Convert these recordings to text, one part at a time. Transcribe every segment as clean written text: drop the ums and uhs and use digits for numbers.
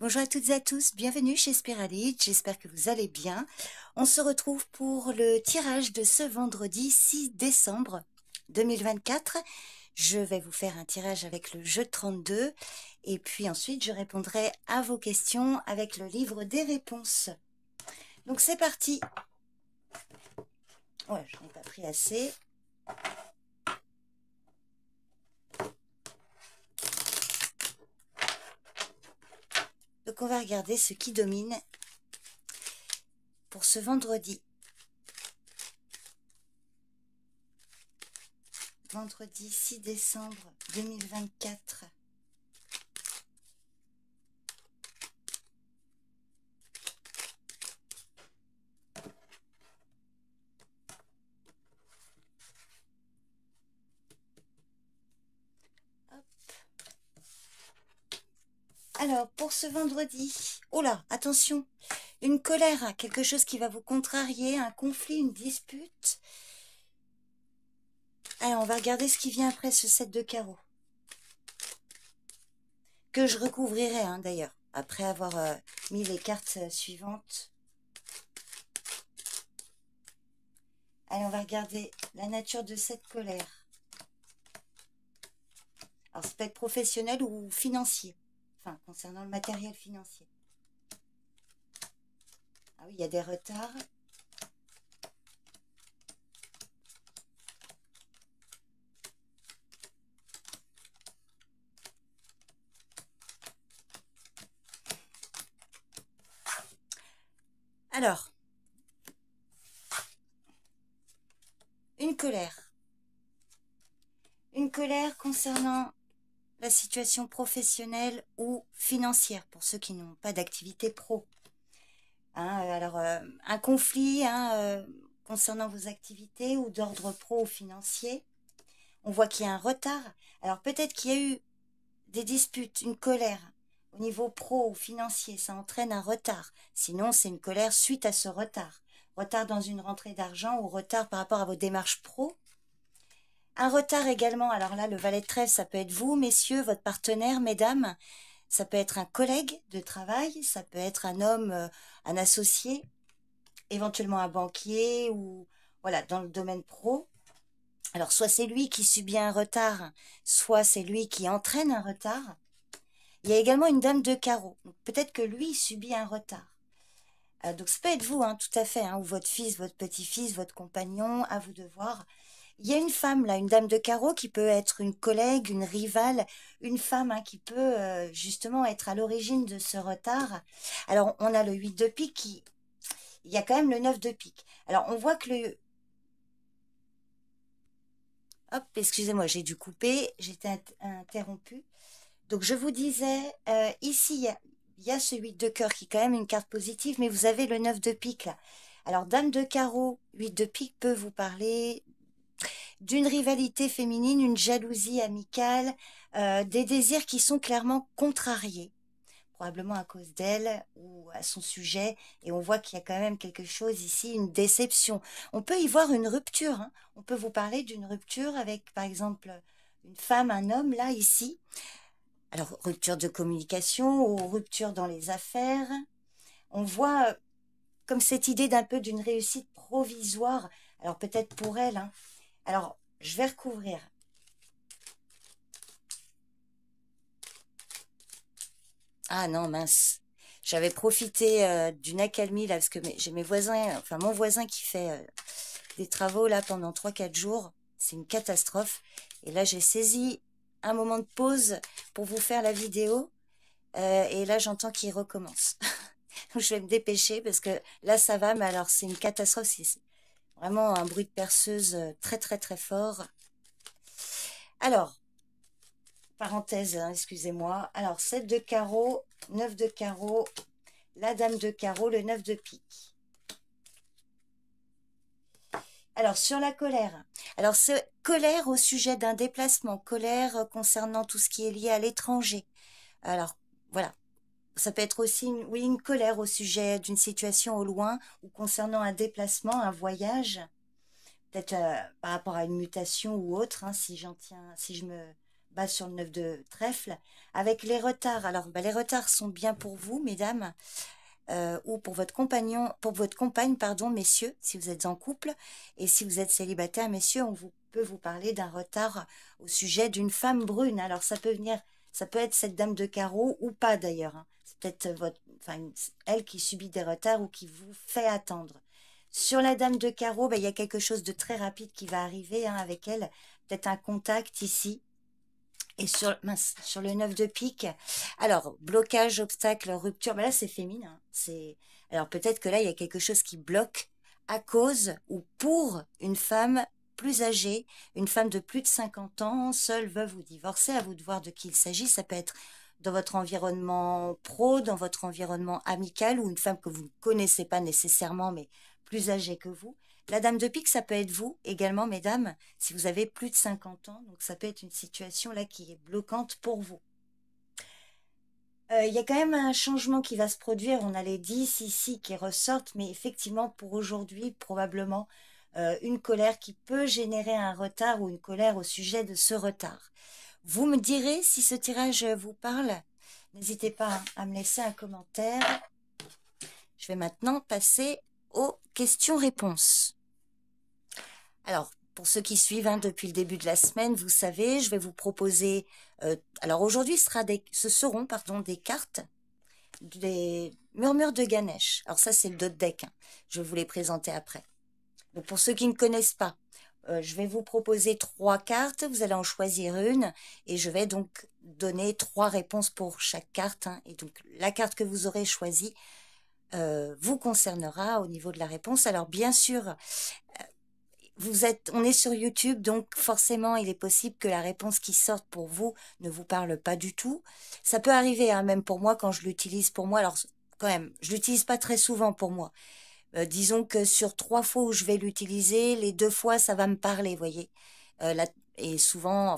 Bonjour à toutes et à tous, bienvenue chez Spiralite, j'espère que vous allez bien. On se retrouve pour le tirage de ce vendredi 6 décembre 2024. Je vais vous faire un tirage avec le jeu 32 et puis ensuite je répondrai à vos questions avec le livre des réponses. Donc c'est parti. Ouais, je n'ai pas pris assez. Donc on va regarder ce qui domine pour ce vendredi. Vendredi 6 décembre 2024. Hop. Alors, pour ce vendredi, oh là, attention, une colère, quelque chose qui va vous contrarier, un conflit, une dispute. Alors, on va regarder ce qui vient après ce 7 de carreau. Que je recouvrirai, hein, d'ailleurs, après avoir mis les cartes suivantes. Allez, on va regarder la nature de cette colère. Alors, ça peut être professionnel ou financier. Enfin, concernant le matériel financier. Ah oui, il y a des retards. Alors, une colère. Une colère concernant la situation professionnelle ou financière pour ceux qui n'ont pas d'activité pro. Hein, alors, un conflit concernant vos activités ou d'ordre pro ou financier. On voit qu'il y a un retard. Alors, peut-être qu'il y a eu des disputes, une colère au niveau pro ou financier. Ça entraîne un retard. Sinon, c'est une colère suite à ce retard. Retard dans une rentrée d'argent ou retard par rapport à vos démarches pro. Un retard également, alors là, le valet de trèfle, ça peut être vous, messieurs, votre partenaire, mesdames. Ça peut être un collègue de travail, ça peut être un homme, un associé, éventuellement un banquier ou voilà, dans le domaine pro. Alors, soit c'est lui qui subit un retard, soit c'est lui qui entraîne un retard. Il y a également une dame de carreau. Peut-être que lui subit un retard. Donc, ça peut être vous, hein, tout à fait, hein, ou votre fils, votre petit-fils, votre compagnon, à vous de voir. Il y a une femme, là, une dame de carreau qui peut être une collègue, une rivale, une femme hein, qui peut justement être à l'origine de ce retard. Alors, on a le 8 de pique qui... Il y a quand même le 9 de pique. Alors, on voit que le... Hop, excusez-moi, j'ai dû couper, j'étais interrompue. Donc, je vous disais, ici, il y a ce 8 de cœur qui est quand même une carte positive, mais vous avez le 9 de pique, là. Alors, dame de carreau, 8 de pique peut vous parler d'une rivalité féminine, une jalousie amicale, des désirs qui sont clairement contrariés, probablement à cause d'elle ou à son sujet, et on voit qu'il y a quand même quelque chose ici, une déception. On peut y voir une rupture, hein. On peut vous parler d'une rupture avec, par exemple, une femme, un homme, là, ici. Alors, rupture de communication ou rupture dans les affaires. On voit comme cette idée d'un peu d'une réussite provisoire, alors peut-être pour elle, hein. Alors, je vais recouvrir. Ah non, mince. J'avais profité d'une accalmie, là, parce que j'ai mes voisins, enfin mon voisin qui fait des travaux, là, pendant 3-4 jours. C'est une catastrophe. Et là, j'ai saisi un moment de pause pour vous faire la vidéo. Et là, j'entends qu'il recommence. Donc, je vais me dépêcher, parce que là, ça va, mais alors, c'est une catastrophe. C'est vraiment un bruit de perceuse très, très, très fort. Alors, parenthèse, hein, excusez-moi. Alors, 7 de carreau, 9 de carreau, la dame de carreau, le 9 de pique. Alors, sur la colère. Alors, c'est colère au sujet d'un déplacement, colère concernant tout ce qui est lié à l'étranger. Alors, voilà. Ça peut être aussi, oui, une colère au sujet d'une situation au loin ou concernant un déplacement, un voyage. Peut-être par rapport à une mutation ou autre, hein, si je me base sur le 9 de trèfle, avec les retards. Alors, les retards sont bien pour vous, mesdames, ou pour votre compagnon, pour votre compagne, pardon, messieurs, si vous êtes en couple, et si vous êtes célibataire, messieurs, peut vous parler d'un retard au sujet d'une femme brune. Alors, ça peut être cette dame de carreau ou pas d'ailleurs, hein. C'est peut-être elle qui subit des retards ou qui vous fait attendre. Sur la dame de carreau, il y a quelque chose de très rapide qui va arriver, hein, avec elle, peut-être un contact ici. Et sur le 9 de pique, alors, blocage, obstacle, rupture, là, c'est féminin. Alors, peut-être que là, il y a quelque chose qui bloque à cause ou pour une femme plus âgée, une femme de plus de 50 ans, seule, veuve ou divorcée, à vous de voir de qui il s'agit. Ça peut être dans votre environnement pro, dans votre environnement amical, ou une femme que vous ne connaissez pas nécessairement, mais plus âgée que vous. La dame de pique, ça peut être vous également, mesdames, si vous avez plus de 50 ans. Donc, ça peut être une situation là qui est bloquante pour vous. Il y a quand même un changement qui va se produire. On a les 10 ici qui ressortent, mais effectivement, pour aujourd'hui, probablement une colère qui peut générer un retard ou une colère au sujet de ce retard. Vous me direz si ce tirage vous parle. N'hésitez pas à me laisser un commentaire. Je vais maintenant passer aux questions-réponses. Alors, pour ceux qui suivent depuis le début de la semaine, vous savez, je vais vous proposer... alors aujourd'hui, ce seront des cartes, des murmures de Ganesh. Alors ça, c'est le dos de deck. Hein. Je vais vous les présenter après. Donc pour ceux qui ne connaissent pas, je vais vous proposer 3 cartes. Vous allez en choisir une et je vais donc donner 3 réponses pour chaque carte. Hein. Et donc la carte que vous aurez choisie vous concernera au niveau de la réponse. Alors bien sûr... on est sur YouTube, donc forcément, il est possible que la réponse qui sorte pour vous ne vous parle pas du tout. Ça peut arriver, hein, même pour moi, quand je l'utilise pour moi. Alors, quand même, je l'utilise pas très souvent pour moi. Disons que sur 3 fois où je vais l'utiliser, les 2 fois, ça va me parler, vous voyez. Et souvent,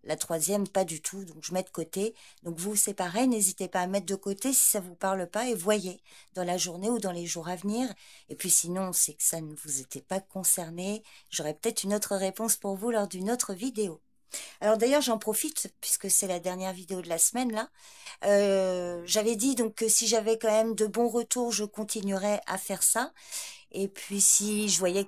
la 3e, pas du tout, donc je mets de côté. Donc vous, c'est pareil, n'hésitez pas à mettre de côté si ça vous parle pas et voyez dans la journée ou dans les jours à venir. Et puis sinon, c'est que ça ne vous était pas concerné. J'aurai peut-être une autre réponse pour vous lors d'une autre vidéo. Alors d'ailleurs, j'en profite, puisque c'est la dernière vidéo de la semaine, là. J'avais dit donc que si j'avais quand même de bons retours, je continuerais à faire ça. Et puis si je voyais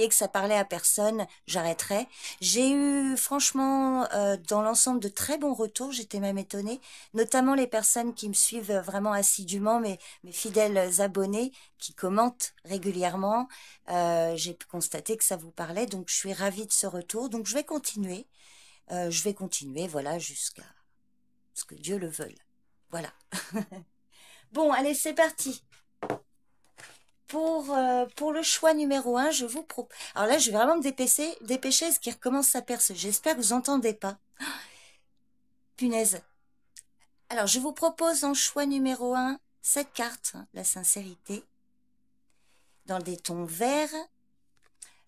que ça parlait à personne, j'arrêterais. J'ai eu franchement dans l'ensemble de très bons retours, j'étais même étonnée, notamment les personnes qui me suivent vraiment assidûment, mes fidèles abonnés qui commentent régulièrement. J'ai pu constater que ça vous parlait, donc je suis ravie de ce retour. Donc je vais continuer, voilà, jusqu'à ce que Dieu le veuille. Voilà. Bon, allez, c'est parti. Pour le choix numéro 1, je vous propose... Alors là, je vais vraiment me dépêcher, ce qui recommence à percer. J'espère que vous n'entendez pas. Punaise. Alors, je vous propose en choix numéro 1, cette carte, la sincérité, dans des tons verts.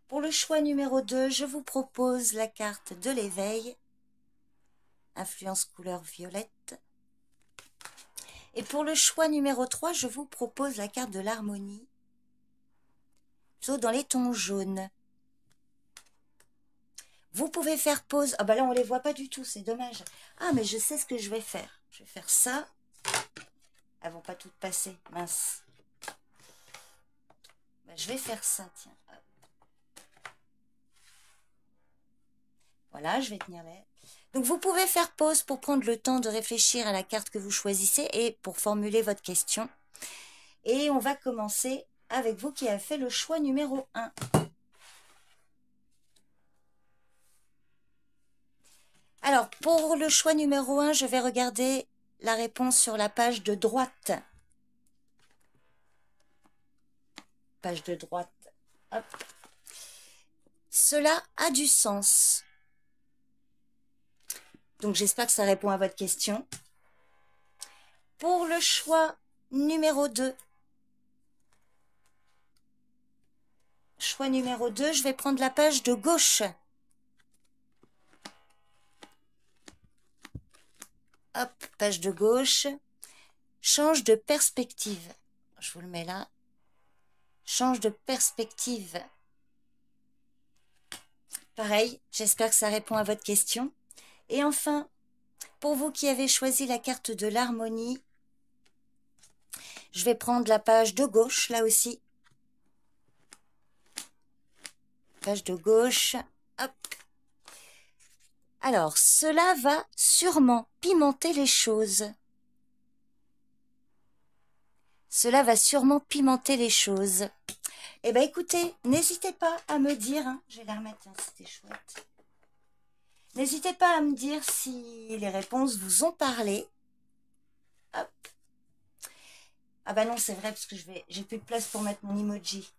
Pour le choix numéro 2, je vous propose la carte de l'éveil, influence couleur violette. Et pour le choix numéro 3, je vous propose la carte de l'harmonie, plutôt dans les tons jaunes. Vous pouvez faire pause. Ah bah là, on ne les voit pas du tout, c'est dommage. Ah, mais je sais ce que je vais faire. Je vais faire ça. Elles vont pas toutes passer, mince. Bah, je vais faire ça, tiens. Hop. Voilà, je vais tenir là. Donc, vous pouvez faire pause pour prendre le temps de réfléchir à la carte que vous choisissez et pour formuler votre question. Et on va commencer avec vous qui avez fait le choix numéro 1. Alors, pour le choix numéro 1, je vais regarder la réponse sur la page de droite. Page de droite. Hop. Cela a du sens. Donc, j'espère que ça répond à votre question. Pour le choix numéro 2. Choix numéro 2, je vais prendre la page de gauche. Hop, page de gauche. Change de perspective. Je vous le mets là. Change de perspective. Pareil, j'espère que ça répond à votre question. Et enfin, pour vous qui avez choisi la carte de l'harmonie, je vais prendre la page de gauche, là aussi. Page de gauche, hop. Alors, cela va sûrement pimenter les choses. Cela va sûrement pimenter les choses. Eh bien, écoutez, n'hésitez pas à me dire, hein, je vais la remettre, hein, c'était chouette. N'hésitez pas à me dire si les réponses vous ont parlé. Hop. Ah bah non, c'est vrai, parce que j'ai plus de place pour mettre mon emoji.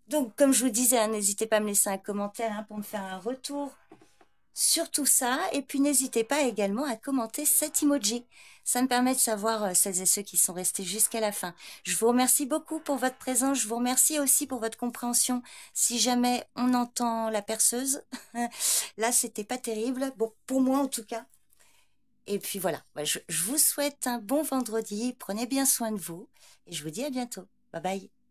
Donc, comme je vous disais, hein, n'hésitez pas à me laisser un commentaire hein, pour me faire un retour sur tout ça. Et puis, n'hésitez pas également à commenter cet emoji. Ça me permet de savoir celles et ceux qui sont restés jusqu'à la fin. Je vous remercie beaucoup pour votre présence. Je vous remercie aussi pour votre compréhension. Si jamais on entend la perceuse, là, c'était pas terrible. Bon, pour moi en tout cas. Et puis voilà, je vous souhaite un bon vendredi. Prenez bien soin de vous. Et je vous dis à bientôt. Bye bye.